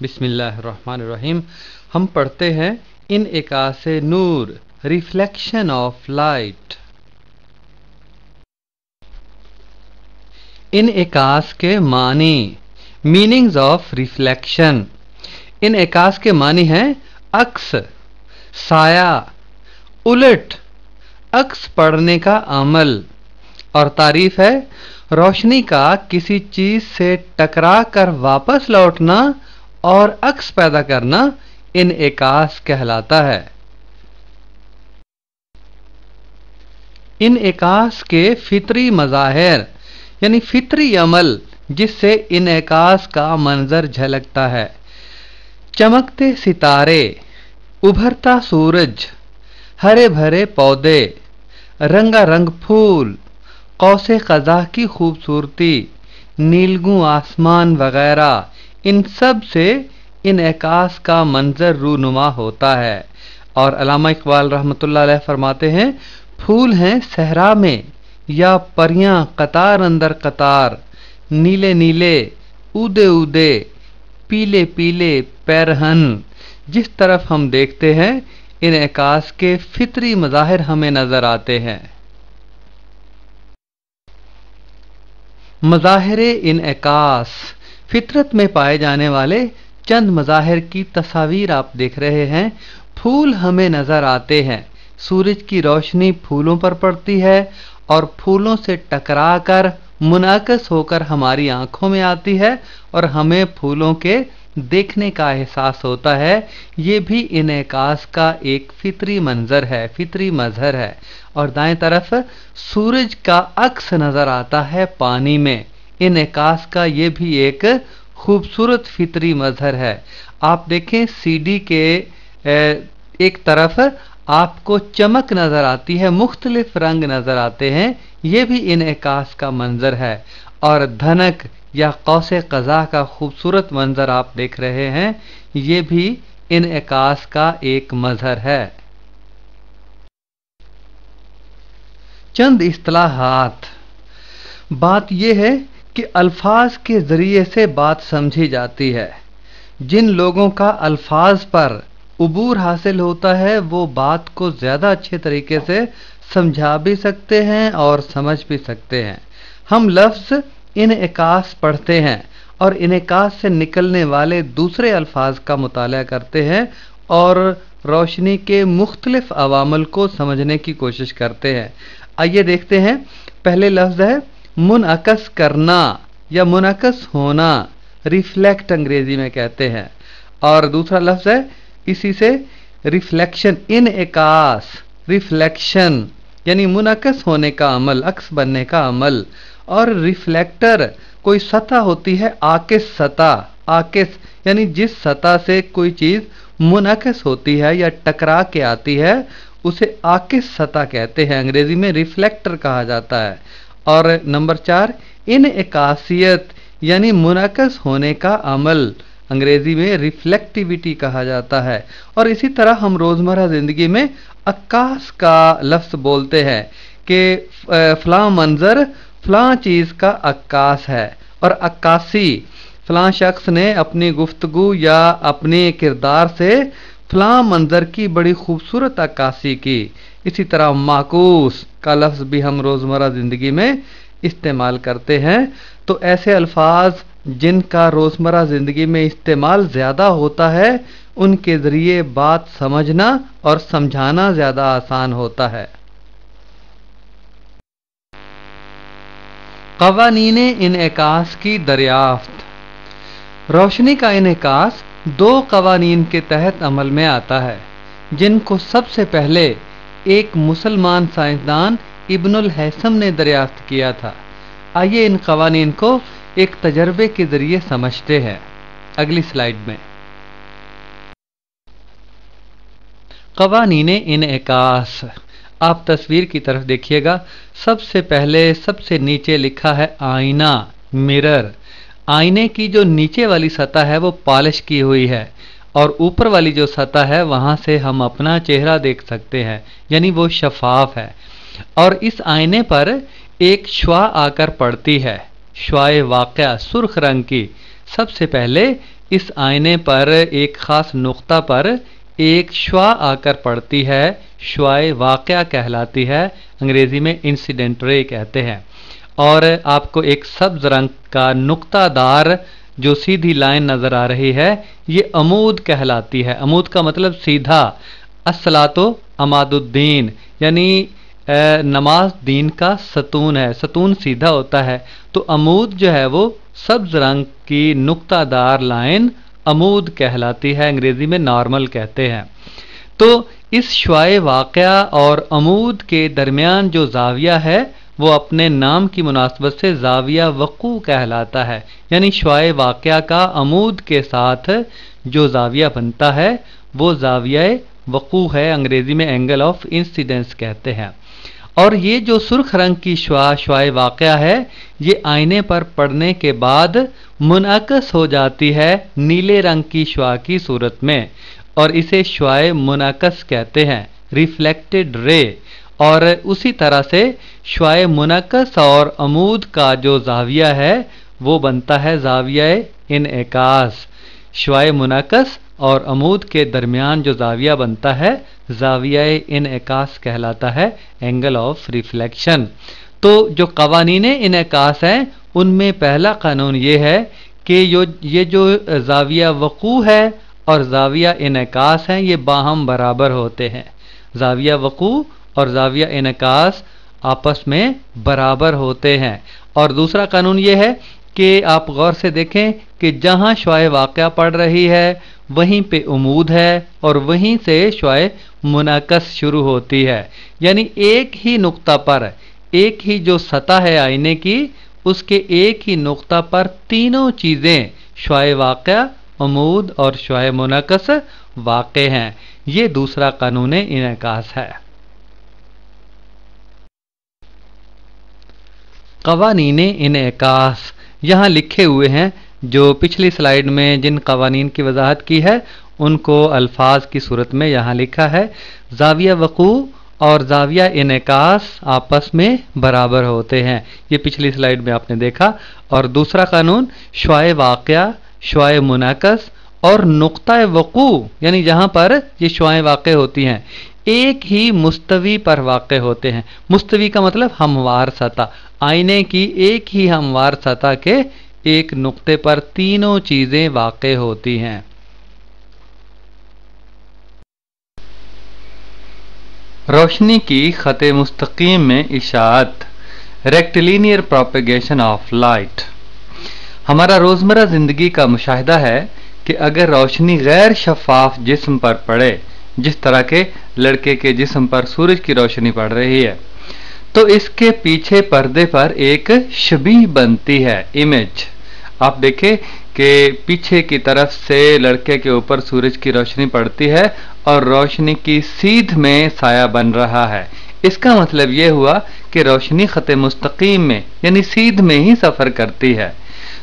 बिस्मिल्लाहिर्रहमानिर्रहीम। हम पढ़ते हैं इनइकास नूर, रिफ्लेक्शन ऑफ लाइट। इनइकास के मानी, मीनिंग्स ऑफ रिफ्लेक्शन। इनइकास के मानी हैं अक्स, साया, उलट, अक्स पड़ने का अमल। और तारीफ है रोशनी का किसी चीज से टकरा कर वापस लौटना और अक्स पैदा करना इनइकास कहलाता है। इनइकास के फितरी मज़ाहिर यानी फितरी अमल जिससे इनइकास का मंजर झलकता है। चमकते सितारे, उभरता सूरज, हरे भरे पौधे, रंगारंग फूल, कौसे क़ज़ा की खूबसूरती, नीलगू आसमान वगैरह, इन सब से इनइकास का मंजर रूनुमा होता है। और अल्लामा इकबाल रहमतुल्लाह अलैह फरमाते हैं, फूल हैं सहरा में या परियां कतार अंदर कतार, नीले नीले उदे उदे, पीले पीले पैरहन। जिस तरफ हम देखते हैं इनइकास के फितरी मज़ाहिर हमें नजर आते हैं। मज़ाहिर इनइकास, फितरत में पाए जाने वाले चंद मज़ाहिर की तस्वीर आप देख रहे हैं। फूल हमें नजर आते हैं, सूरज की रोशनी फूलों पर पड़ती है और फूलों से टकराकर मुनाकस होकर हमारी आंखों में आती है और हमें फूलों के देखने का एहसास होता है। ये भी इनइकास का एक फितरी मंजर है, फितरी मजहर है। और दाएं तरफ सूरज का अक्स नजर आता है पानी में। इनइकास का ये भी एक खूबसूरत फितरी मजहर है। आप देखें सीडी के एक तरफ आपको चमक नजर आती है, मुख्तलिफ रंग नजर आते हैं, ये भी इनइकास का मंजर है। और धनक या कौसे क़ज़ा का खूबसूरत मंजर आप देख रहे हैं, ये भी इनइकास का एक मजहर है। चंद इस्तिलाहात। बात यह है कि अल्फाज के जरिए से बात समझी जाती है। जिन लोगों का अल्फाज पर उबूर हासिल होता है वो बात को ज़्यादा अच्छे तरीके से समझा भी सकते हैं और समझ भी सकते हैं। हम लफ्ज़ इनइकास पढ़ते हैं और इनइकास से निकलने वाले दूसरे अल्फाज का मुताला करते हैं और रोशनी के मुख्तलिफ अवामल को समझने की कोशिश करते हैं। आइए देखते हैं। पहले लफ्ज़ है मुनअकस करना या मुनअकस होना, रिफ्लेक्ट अंग्रेजी में कहते हैं। और दूसरा लफ्ज़ है इसी से रिफ्लेक्शन, इनइकास, रिफ्लेक्शन यानी मुनअकस होने का अमल, अक्स बनने का अमल। और रिफ्लेक्टर कोई सतह होती है, आकिस सतह, आकिस यानी जिस सतह से कोई चीज़ मुनअकस होती है या टकरा के आती है उसे आकिस सतह कहते हैं, अंग्रेजी में रिफ्लेक्टर कहा जाता है। और नंबर 4 इनइकासियत यानी मुनअकस होने का अमल, अंग्रेजी में रिफ्लेक्टिविटी कहा जाता है। और इसी तरह हम रोज़मर्रा ज़िंदगी में अक्कास का लफ्ज़ बोलते हैं कि फ़लाँ मंज़र फ़लाँ चीज़ का अक्कास है। और अक्कासी, फ़लाँ शख्स ने अपनी गुफ्तगू या अपने किरदार से फ़लाँ मंज़र की बड़ी खूबसूरत अक्कासी की। इसी तरह माकूस का लफ्ज़ भी हम रोज़मर्रा ज़िंदगी में इस्तेमाल करते हैं। तो ऐसे अल्फाज जिनका रोज़मर्रा ज़िंदगी में इस्तेमाल ज़्यादा होता है उनके ज़रिए बात समझना और समझाना ज़्यादा आसान होता है। क़वानीने इनइकास की दरियाफ्त। रोशनी का इनइकास 2 क़वानीन के तहत अमल में आता है जिनको सबसे पहले एक मुसलमान साइंसदान इब्नुल हैसम ने दरियाफ्त किया था। आइए इन क़वानीन को एक तजर्बे के जरिए समझते हैं। अगली स्लाइड में क़वानीने इनइकास, आप तस्वीर की तरफ देखिएगा। सबसे पहले सबसे नीचे लिखा है आईना, मिरर। आईने की जो नीचे वाली सतह है वो पॉलिश की हुई है और ऊपर वाली जो सतह है वहां से हम अपना चेहरा देख सकते हैं, यानी वो शफाफ है। और इस आईने पर एक शुआ आकर पड़ती है, शुआए वाक़या सुर्ख रंग की। سب سے پہلے اس آئینے پر ایک خاص نقطہ پر ایک شعاع آ کر پڑتی ہے، شعاع واقعہ کہلاتی ہے، انگریزی میں انسیڈنٹ رے کہتے ہیں، اور آپ کو ایک سبز رنگ کا نقطہ دار جو سیدھی لائن نظر آ رہی ہے، یہ عمود کہلاتی ہے۔ عمود کا مطلب سیدھا، الصلاۃ عماد الدین، یعنی نماز دین کا ستون ہے، ستون سیدھا ہوتا ہے، تو عمود جو ہے وہ سبز رنگ کی نقطہ دار لائن عمود کہلاتی ہے، انگریزی میں نارمل کہتے ہیں۔ تو اس شعاع واقعہ اور عمود کے درمیان جو زاویہ ہے وہ اپنے نام کی مناسبت سے زاویہ وقوع کہلاتا ہے، یعنی شعاع واقعہ کا عمود کے ساتھ جو زاویہ بنتا ہے وہ زاویہ وقوع ہے، انگریزی میں اینگل آف انسیڈنس کہتے ہیں۔ اور یہ جو سرخ رنگ کی شعاع واقعہ ہے یہ آئینے پر پڑنے کے بعد منعکس ہو جاتی ہے نیلے رنگ کی شعاع کی صورت میں، اور اسے شعاع منعکس کہتے ہیں، ریفلیکٹڈ رے۔ اور اسی طرح سے شعاع منعکس اور عمود کا جو زاویہ ہے وہ بنتا ہے زاویہ انعکاس۔ شعاع منعکس اور عمود کے درمیان جو زاویہ بنتا ہے زاویہ انعکاس کہلاتا ہے، اینگل آف ریفلیکشن۔ تو جو قوانین انعکاس ہیں ان میں پہلا قانون یہ ہے کہ یہ جو زاویہ وقوع ہے اور زاویہ انعکاس ہیں یہ باہم برابر ہوتے ہیں، زاویہ وقوع اور زاویہ انعکاس آپس میں برابر ہوتے ہیں۔ اور دوسرا قانون یہ ہے کہ آپ غور سے دیکھیں کہ جہاں شعاع واقعہ پڑ رہی ہے وہیں پہ عمود ہے اور وہیں سے شعاع منعکس شروع ہوتی ہے، یعنی ایک ہی نقطہ پر، ایک ہی جو سطح ہے آئینے کی اس کے ایک ہی نقطہ پر تینوں چیزیں شعاع واقعہ، عمود اور شعاع منعکس واقع ہیں۔ یہ دوسرا قانون انعکاس ہے۔ قوانین انعکاس یہاں لکھے ہوئے ہیں، جو پچھلی سلائیڈ میں جن قوانین کی وضاحت کی ہے ان کو الفاظ کی صورت میں یہاں لکھا ہے۔ زاویہ وقوع اور زاویہ انعکاس آپس میں برابر ہوتے ہیں، یہ پچھلی سلائیڈ میں آپ نے دیکھا۔ اور دوسرا قانون شعاع واقعہ، شعاع منعکس اور نقطہ وقوع، یعنی جہاں پر یہ شعاعیں واقع ہوتی ہیں ایک ہی مستوی پر واقع ہوتے ہیں۔ مستوی کا مطلب ہموار سطح، آئینے کی ایک ہی ہموار سطح کے ایک نقطے پر تینوں چیزیں واقع ہوتی ہیں۔ روشنی کی خط مستقیم میں اشاعت، ریکٹیلینئر پروپیگیشن آف لائٹ۔ ہمارا روزمرہ زندگی کا مشاہدہ ہے کہ اگر روشنی غیر شفاف جسم پر پڑے، جس طرح کے لڑکے کے جسم پر سورج کی روشنی پڑ رہی ہے، تو اس کے پیچھے پردے پر ایک شبیہ بنتی ہے، امیج۔ آپ دیکھیں کہ پیچھے کی طرف سے لڑکے کے اوپر سورج کی روشنی پڑتی ہے اور روشنی کی سیدھ میں سایہ بن رہا ہے۔ اس کا مطلب یہ ہوا کہ روشنی خط مستقیم میں یعنی سیدھ میں ہی سفر کرتی ہے۔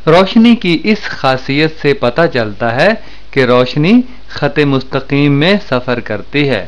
روشنی کی اس خاصیت سے پتہ چلتا ہے کہ روشنی خط مستقیم میں سفر کرتی ہے۔